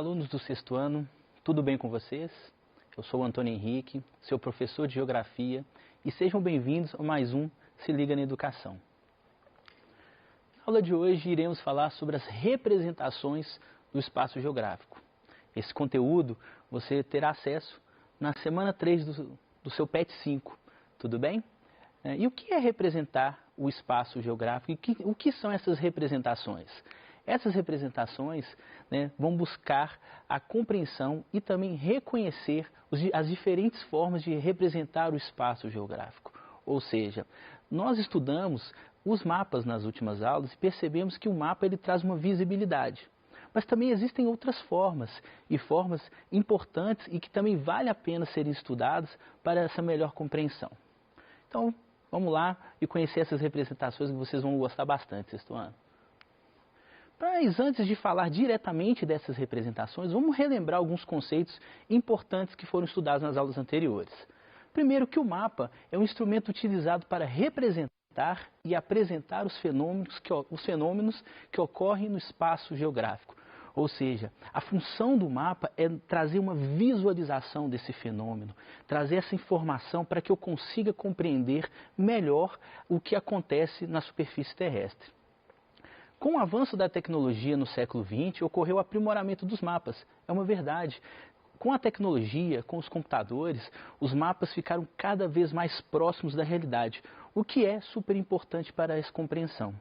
Olá, alunos do sexto ano, tudo bem com vocês? Eu sou o Antônio Henrique, seu professor de Geografia, e sejam bem-vindos a mais um Se Liga na Educação. Na aula de hoje iremos falar sobre as representações do espaço geográfico. Esse conteúdo você terá acesso na semana 3 do seu PET 5, tudo bem? E o que é representar o espaço geográfico e o que são essas representações? Essas representações vão buscar a compreensão e também reconhecer as diferentes formas de representar o espaço geográfico. Ou seja, nós estudamos os mapas nas últimas aulas e percebemos que o mapa ele traz uma visibilidade. Mas também existem outras formas, e formas importantes e que também vale a pena serem estudadas para essa melhor compreensão. Então, vamos lá e conhecer essas representações que vocês vão gostar bastante sexto ano. Mas antes de falar diretamente dessas representações, vamos relembrar alguns conceitos importantes que foram estudados nas aulas anteriores. Primeiro, que o mapa é um instrumento utilizado para representar e apresentar os fenômenos que ocorrem no espaço geográfico. Ou seja, a função do mapa é trazer uma visualização desse fenômeno, trazer essa informação para que eu consiga compreender melhor o que acontece na superfície terrestre. Com o avanço da tecnologia no século XX, ocorreu o aprimoramento dos mapas. É uma verdade. Com a tecnologia, com os computadores, os mapas ficaram cada vez mais próximos da realidade, o que é super importante para essa compreensão.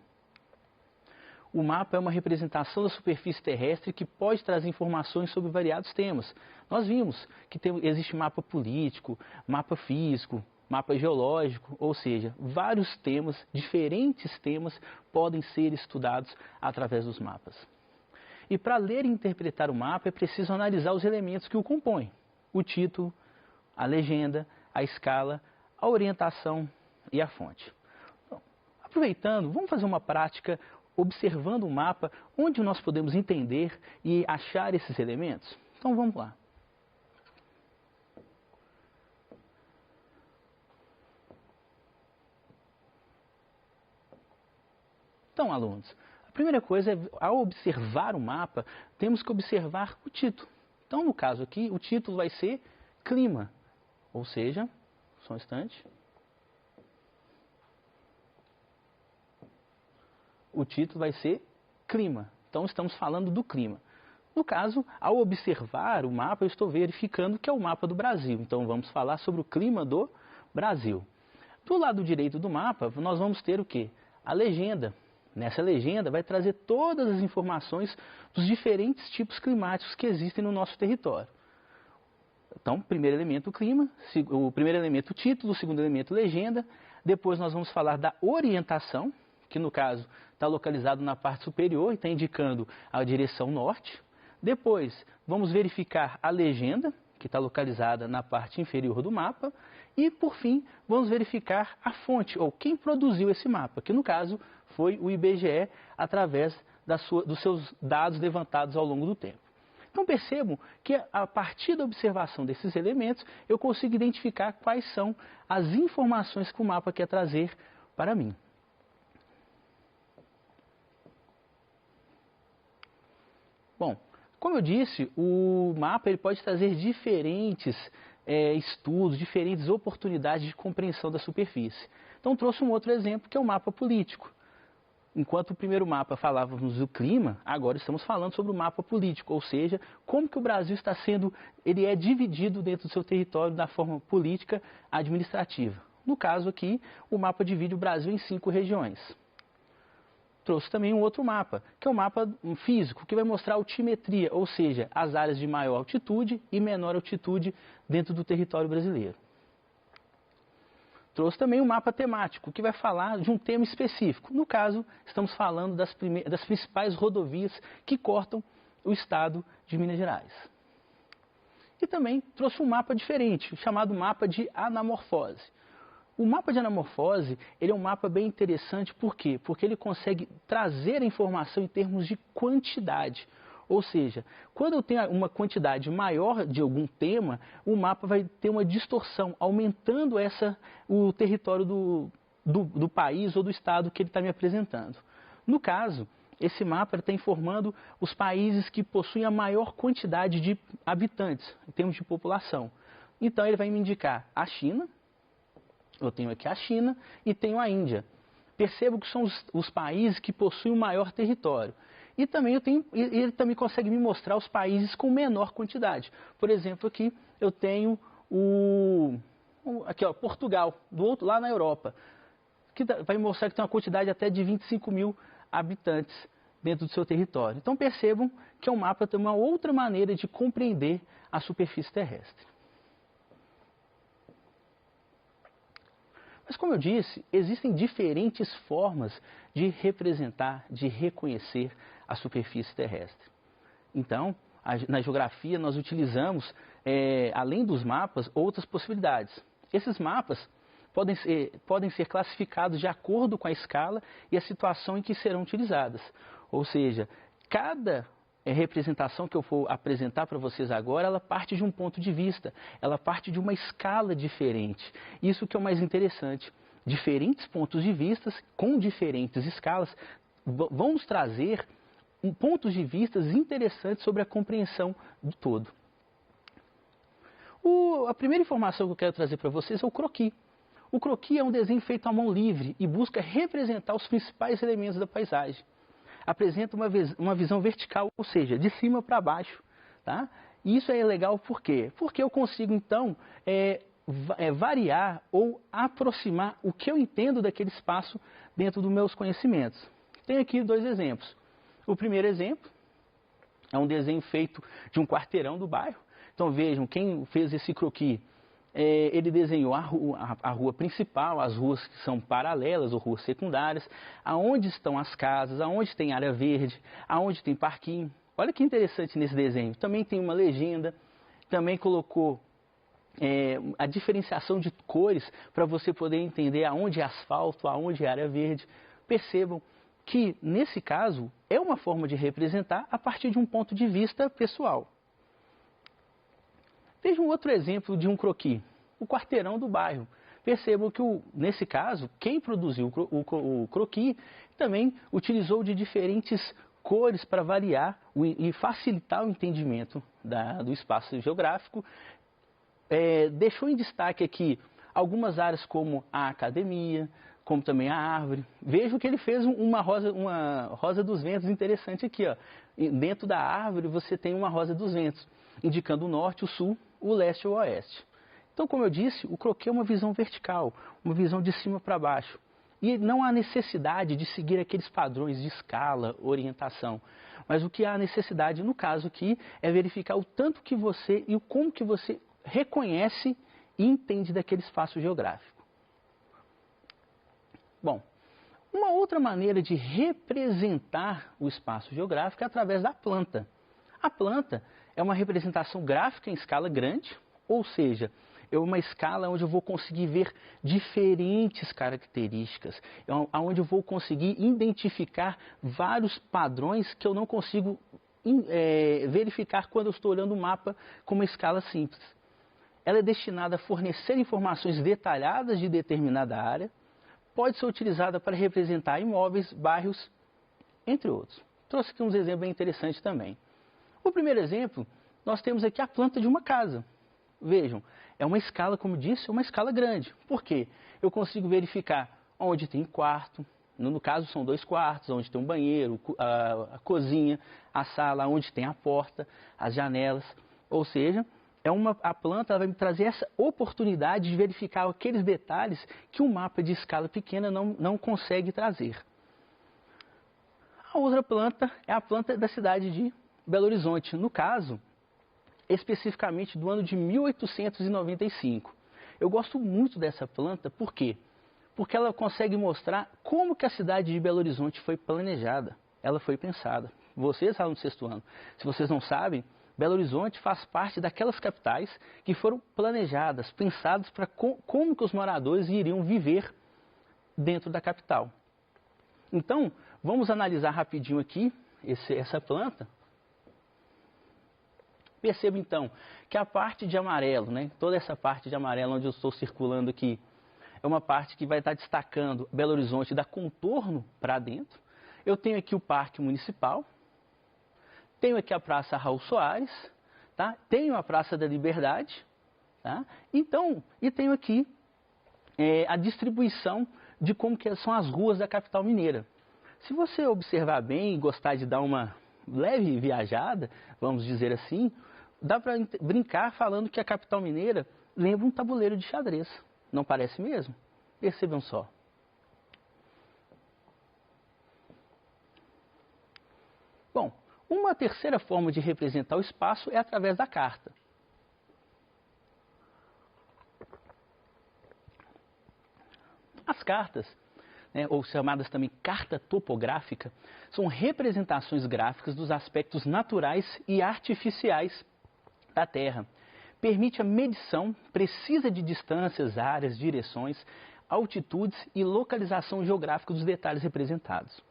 O mapa é uma representação da superfície terrestre que pode trazer informações sobre variados temas. Nós vimos que existe mapa político, mapa físico, mapa geológico, ou seja, vários temas, diferentes temas, podem ser estudados através dos mapas. E para ler e interpretar o mapa é preciso analisar os elementos que o compõem: o título, a legenda, a escala, a orientação e a fonte. Bom, aproveitando, vamos fazer uma prática observando o mapa, onde nós podemos entender e achar esses elementos? Então vamos lá. Então, alunos, a primeira coisa é, ao observar o mapa, temos que observar o título. Então, no caso aqui, o título vai ser clima, ou seja, só um instante. O título vai ser clima, então estamos falando do clima. No caso, ao observar o mapa, eu estou verificando que é o mapa do Brasil, então vamos falar sobre o clima do Brasil. Do lado direito do mapa, nós vamos ter o quê? A legenda. Nessa legenda vai trazer todas as informações dos diferentes tipos climáticos que existem no nosso território. Então, primeiro elemento o clima, o primeiro elemento o título, o segundo elemento legenda. Depois nós vamos falar da orientação, que no caso está localizado na parte superior e está indicando a direção norte. Depois vamos verificar a legenda, que está localizada na parte inferior do mapa. E, por fim, vamos verificar a fonte, ou quem produziu esse mapa, que no caso foi o IBGE, através dos seus dados levantados ao longo do tempo. Então percebam que a partir da observação desses elementos, eu consigo identificar quais são as informações que o mapa quer trazer para mim. Bom, como eu disse, o mapa ele pode trazer diferentes estudos, diferentes oportunidades de compreensão da superfície. Então trouxe um outro exemplo, que é o mapa político. Enquanto o primeiro mapa falávamos do clima, agora estamos falando sobre o mapa político, ou seja, como que o Brasil está sendo, ele é dividido dentro do seu território da forma política administrativa. No caso aqui, o mapa divide o Brasil em 5 regiões. Trouxe também um outro mapa, que é o mapa físico, que vai mostrar a altimetria, ou seja, as áreas de maior altitude e menor altitude dentro do território brasileiro. Trouxe também um mapa temático, que vai falar de um tema específico. No caso, estamos falando das principais rodovias que cortam o estado de Minas Gerais. E também trouxe um mapa diferente, chamado mapa de anamorfose. O mapa de anamorfose, ele é um mapa bem interessante, por quê? Porque ele consegue trazer a informação em termos de quantidade. Ou seja, quando eu tenho uma quantidade maior de algum tema, o mapa vai ter uma distorção, aumentando o território do país ou do estado que ele está me apresentando. No caso, esse mapa está informando os países que possuem a maior quantidade de habitantes, em termos de população. Então, ele vai me indicar a China, eu tenho aqui a China e tenho a Índia. Percebo que são os países que possuem o maior território. E também ele também consegue me mostrar os países com menor quantidade. Por exemplo, aqui eu tenho aqui, ó, Portugal, do outro, lá na Europa, que vai mostrar que tem uma quantidade até de 25 mil habitantes dentro do seu território. Então percebam que o mapa tem uma outra maneira de compreender a superfície terrestre. Mas como eu disse, existem diferentes formas de representar, de reconhecer a superfície terrestre. Então, na geografia nós utilizamos, além dos mapas, outras possibilidades. Esses mapas podem ser classificados de acordo com a escala e a situação em que serão utilizadas. Ou seja, cada representação que eu for apresentar para vocês agora, ela parte de um ponto de vista, ela parte de uma escala diferente. Isso que é o mais interessante. Diferentes pontos de vista, com diferentes escalas, vão nos trazer pontos de vista interessantes sobre a compreensão do todo. A primeira informação que eu quero trazer para vocês é o croquis. O croquis é um desenho feito à mão livre e busca representar os principais elementos da paisagem. Apresenta uma visão vertical, ou seja, de cima para baixo. Tá? E isso é legal por quê? Porque eu consigo, então, variar ou aproximar o que eu entendo daquele espaço dentro dos meus conhecimentos. Tenho aqui dois exemplos. O primeiro exemplo é um desenho feito de um quarteirão do bairro. Então vejam, quem fez esse croquis, ele desenhou a rua principal, as ruas que são paralelas ou ruas secundárias, aonde estão as casas, aonde tem área verde, aonde tem parquinho. Olha que interessante nesse desenho. Também tem uma legenda, também colocou a diferenciação de cores para você poder entender aonde é asfalto, aonde é área verde. Percebam que, nesse caso, é uma forma de representar a partir de um ponto de vista pessoal. Veja um outro exemplo de um croquis, o quarteirão do bairro. Percebam que, nesse caso, quem produziu o croquis também utilizou de diferentes cores para variar e facilitar o entendimento do espaço geográfico. Deixou em destaque aqui algumas áreas como a academia, como também a árvore. Vejo que ele fez uma rosa dos ventos interessante aqui. Ó. Dentro da árvore você tem uma rosa dos ventos, indicando o norte, o sul, o leste e o oeste. Então, como eu disse, o croquis é uma visão vertical, uma visão de cima para baixo. E não há necessidade de seguir aqueles padrões de escala, orientação. Mas o que há necessidade, no caso aqui, é verificar o tanto que você e o como que você reconhece e entende daquele espaço geográfico. Bom, uma outra maneira de representar o espaço geográfico é através da planta. A planta é uma representação gráfica em escala grande, ou seja, é uma escala onde eu vou conseguir ver diferentes características, onde eu vou conseguir identificar vários padrões que eu não consigo verificar quando eu estou olhando o mapa com uma escala simples. Ela é destinada a fornecer informações detalhadas de determinada área, pode ser utilizada para representar imóveis, bairros, entre outros. Trouxe aqui uns exemplos bem interessantes também. O primeiro exemplo, nós temos aqui a planta de uma casa. Vejam, é uma escala, como disse, uma escala grande. Por quê? Eu consigo verificar onde tem quarto, no caso são 2 quartos, onde tem um banheiro, a cozinha, a sala, onde tem a porta, as janelas. Ou seja, a planta vai me trazer essa oportunidade de verificar aqueles detalhes que um mapa de escala pequena não consegue trazer. A outra planta é a planta da cidade de Belo Horizonte, no caso, especificamente do ano de 1895. Eu gosto muito dessa planta, por quê? Porque ela consegue mostrar como que a cidade de Belo Horizonte foi planejada, ela foi pensada. Vocês, alunos do 6º ano, se vocês não sabem, Belo Horizonte faz parte daquelas capitais que foram planejadas, pensadas para como que os moradores iriam viver dentro da capital. Então, vamos analisar rapidinho aqui essa planta. Perceba então que a parte de amarelo, toda essa parte de amarelo onde eu estou circulando aqui, é uma parte que vai estar destacando Belo Horizonte da contorno para dentro. eu tenho aqui o Parque Municipal, tenho aqui a Praça Raul Soares, tá? Tenho a Praça da Liberdade, tá? Então, e tenho aqui a distribuição de como que são as ruas da capital mineira. Se você observar bem e gostar de dar uma leve viajada, vamos dizer assim, dá para brincar falando que a capital mineira lembra um tabuleiro de xadrez. Não parece mesmo? Percebam só. Bom, uma terceira forma de representar o espaço é através da carta. As cartas, ou chamadas também carta topográfica, são representações gráficas dos aspectos naturais e artificiais da Terra. Permite a medição precisa de distâncias, áreas, direções, altitudes e localização geográfica dos detalhes representados.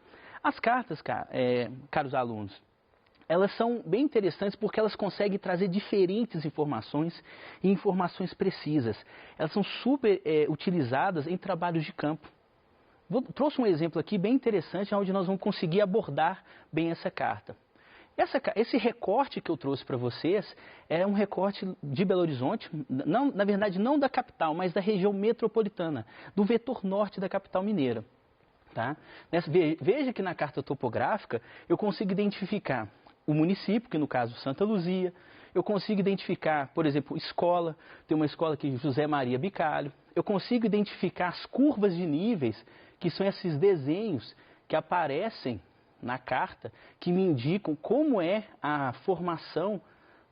As cartas, caros alunos, elas são bem interessantes porque elas conseguem trazer diferentes informações e informações precisas. Elas são super utilizadas em trabalhos de campo. Trouxe um exemplo aqui bem interessante onde nós vamos conseguir abordar bem essa carta. Esse recorte que eu trouxe para vocês é um recorte de Belo Horizonte, não, na verdade não da capital, mas da região metropolitana, do vetor norte da capital mineira. Tá? Veja que na carta topográfica eu consigo identificar o município, que no caso Santa Luzia, eu consigo identificar, por exemplo, escola, tem uma escola aqui, José Maria Bicalho, eu consigo identificar as curvas de níveis, que são esses desenhos que aparecem na carta, que me indicam como é a formação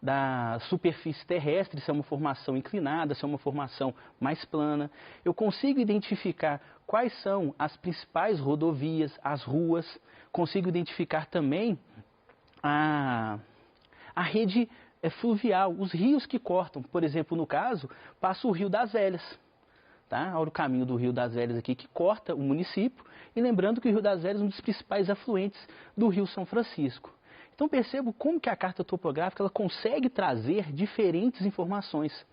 da superfície terrestre, se é uma formação inclinada, se é uma formação mais plana. Eu consigo identificar quais são as principais rodovias, as ruas, consigo identificar também a rede fluvial, os rios que cortam. Por exemplo, no caso, passa o Rio das Velhas. Tá? Olha o caminho do Rio das Velhas aqui, que corta o município. E lembrando que o Rio das Velhas é um dos principais afluentes do Rio São Francisco. Então percebo como que a carta topográfica ela consegue trazer diferentes informações.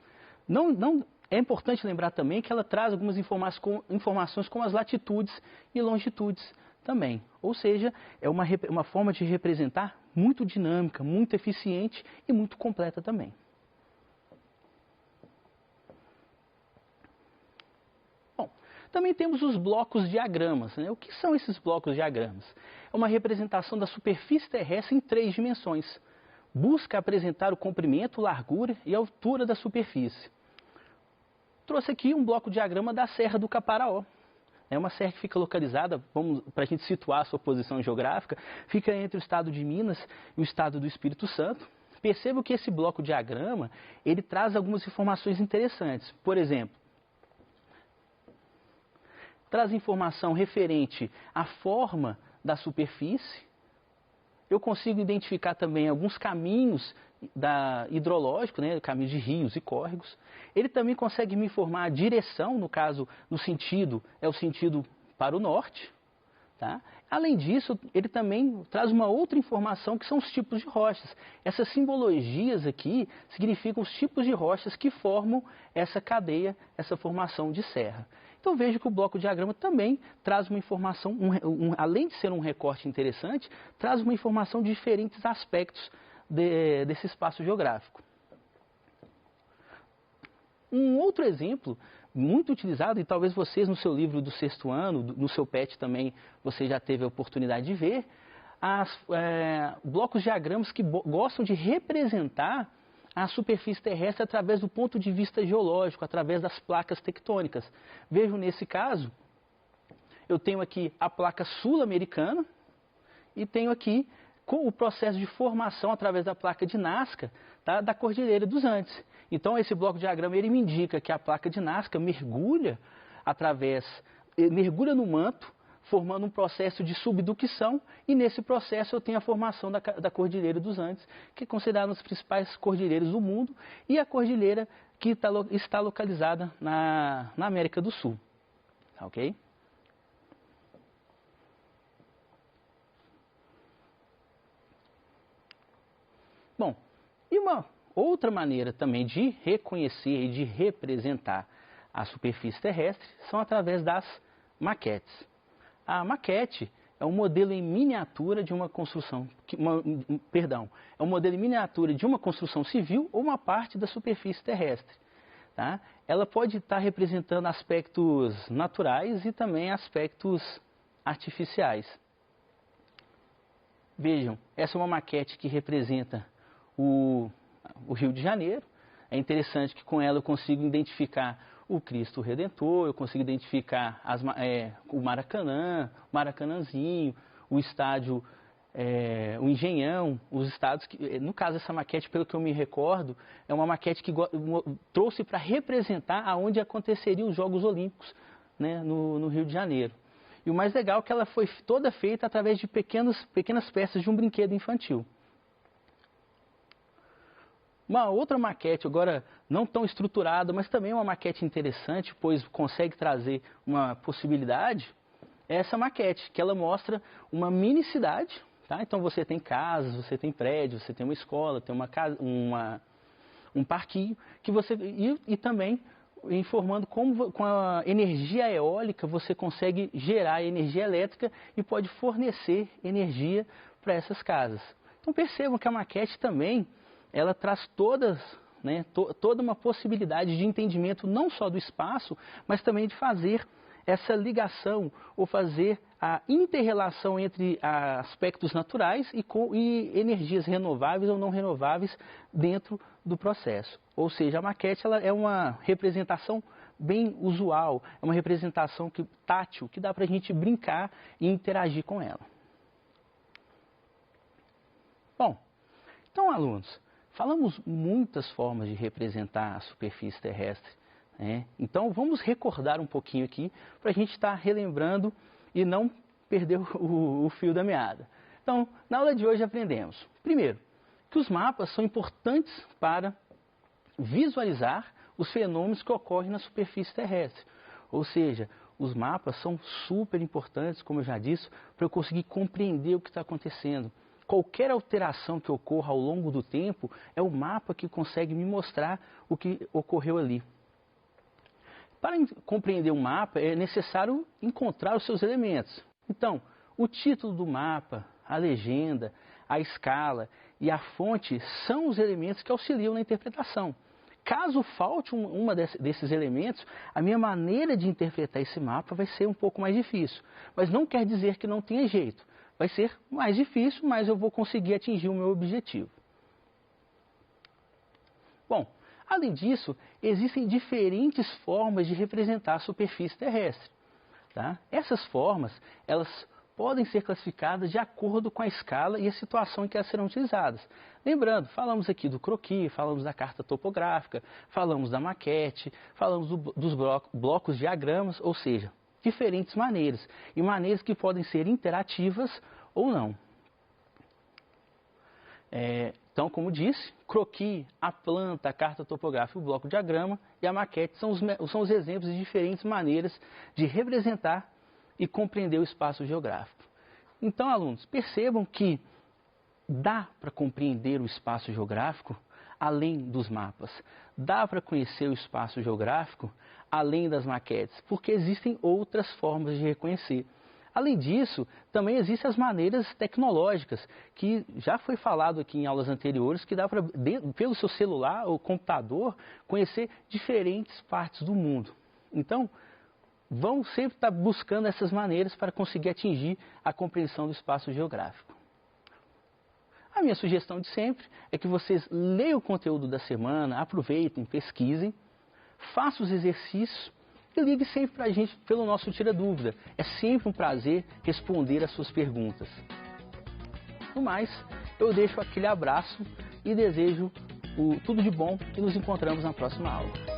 É importante lembrar também que ela traz algumas informações como as latitudes e longitudes também. Ou seja, é uma forma de representar muito dinâmica, muito eficiente e muito completa também. Bom, também temos os blocos diagramas. Né? O que são esses blocos diagramas? É uma representação da superfície terrestre em 3 dimensões. Busca apresentar o comprimento, largura e altura da superfície. Trouxe aqui um bloco diagrama da Serra do Caparaó. É uma serra que fica localizada, para a gente situar a sua posição geográfica, fica entre o estado de Minas e o estado do Espírito Santo. Perceba que esse bloco diagrama, ele traz algumas informações interessantes. Por exemplo, traz informação referente à forma da superfície. Eu consigo identificar também alguns caminhos hidrológicos, né, caminhos de rios e córregos. Ele também consegue me informar a direção, no caso, no sentido, é o sentido para o norte. Tá? Além disso, ele também traz uma outra informação que são os tipos de rochas. Essas simbologias aqui significam os tipos de rochas que formam essa cadeia, essa formação de serra. Então vejo que o bloco diagrama também traz uma informação, além de ser um recorte interessante, traz uma informação de diferentes aspectos desse espaço geográfico. Um outro exemplo muito utilizado, e talvez vocês no seu livro do 6º ano, no seu PET também, você já teve a oportunidade de ver, blocos diagramas que gostam de representar a superfície terrestre através do ponto de vista geológico, através das placas tectônicas. Vejam nesse caso, eu tenho aqui a placa sul-americana e tenho aqui com o processo de formação através da placa de Nazca, tá, da Cordilheira dos Andes. Então esse bloco diagrama ele me indica que a placa de Nazca mergulha no manto, formando um processo de subducção, e nesse processo eu tenho a formação da Cordilheira dos Andes, que é considerada uma das principais cordilheiras do mundo, e a cordilheira que está localizada na América do Sul. Tá, ok? Bom, e uma outra maneira também de reconhecer e de representar a superfície terrestre são através das maquetes. A maquete é um modelo em miniatura de uma construção, é um modelo em miniatura de uma construção civil ou uma parte da superfície terrestre. Tá? Ela pode estar representando aspectos naturais e também aspectos artificiais. Vejam, essa é uma maquete que representa o Rio de Janeiro. É interessante que com ela eu consigo identificar o Cristo Redentor, eu consigo identificar o Maracanã, o Maracanãzinho, o estádio, o Engenhão, os estádios que, no caso essa maquete, pelo que eu me recordo, é uma maquete que trouxe para representar aonde aconteceriam os Jogos Olímpicos, né, no Rio de Janeiro. E o mais legal é que ela foi toda feita através de pequenas peças de um brinquedo infantil. Uma outra maquete, agora não tão estruturada, mas também uma maquete interessante, pois consegue trazer uma possibilidade, é essa maquete, que ela mostra uma mini cidade. Tá? Então você tem casas, você tem prédios, você tem uma escola, tem um parquinho, que você, e também informando como com a energia eólica você consegue gerar energia elétrica e pode fornecer energia para essas casas. Então percebam que a maquete também ela traz toda uma possibilidade de entendimento não só do espaço, mas também de fazer essa ligação ou fazer a inter-relação entre aspectos naturais e energias renováveis ou não renováveis dentro do processo. Ou seja, a maquete ela é uma representação bem usual, é uma representação tátil, que dá para a gente brincar e interagir com ela. Bom, então alunos, falamos muitas formas de representar a superfície terrestre. Então vamos recordar um pouquinho aqui para a gente estar relembrando e não perder o fio da meada. Então, na aula de hoje aprendemos, primeiro, que os mapas são importantes para visualizar os fenômenos que ocorrem na superfície terrestre. Ou seja, os mapas são super importantes, como eu já disse, para eu conseguir compreender o que está acontecendo. Qualquer alteração que ocorra ao longo do tempo, é o mapa que consegue me mostrar o que ocorreu ali. Para compreender um mapa, é necessário encontrar os seus elementos. Então, o título do mapa, a legenda, a escala e a fonte são os elementos que auxiliam na interpretação. Caso falte uma desses elementos, a minha maneira de interpretar esse mapa vai ser um pouco mais difícil. Mas não quer dizer que não tenha jeito. Vai ser mais difícil, mas eu vou conseguir atingir o meu objetivo. Bom, além disso, existem diferentes formas de representar a superfície terrestre. Tá? Essas formas, elas podem ser classificadas de acordo com a escala e a situação em que elas serão utilizadas. Lembrando, falamos aqui do croquis, falamos da carta topográfica, falamos da maquete, falamos dos blocos diagramas, ou seja, diferentes maneiras, e maneiras que podem ser interativas ou não. Então, como disse, croquis, a planta, a carta topográfica, o bloco diagrama e a maquete são os exemplos de diferentes maneiras de representar e compreender o espaço geográfico. Então, alunos, percebam que dá para compreender o espaço geográfico além dos mapas. Dá para conhecer o espaço geográfico além das maquetes, porque existem outras formas de reconhecer. Além disso, também existem as maneiras tecnológicas, que já foi falado aqui em aulas anteriores, que dá para, pelo seu celular ou computador, conhecer diferentes partes do mundo. Então, vão sempre estar buscando essas maneiras para conseguir atingir a compreensão do espaço geográfico. A minha sugestão de sempre é que vocês leiam o conteúdo da semana, aproveitem, pesquisem, façam os exercícios e ligue sempre para a gente pelo nosso Tira Dúvida. É sempre um prazer responder as suas perguntas. No mais, eu deixo aquele abraço e desejo tudo de bom e nos encontramos na próxima aula.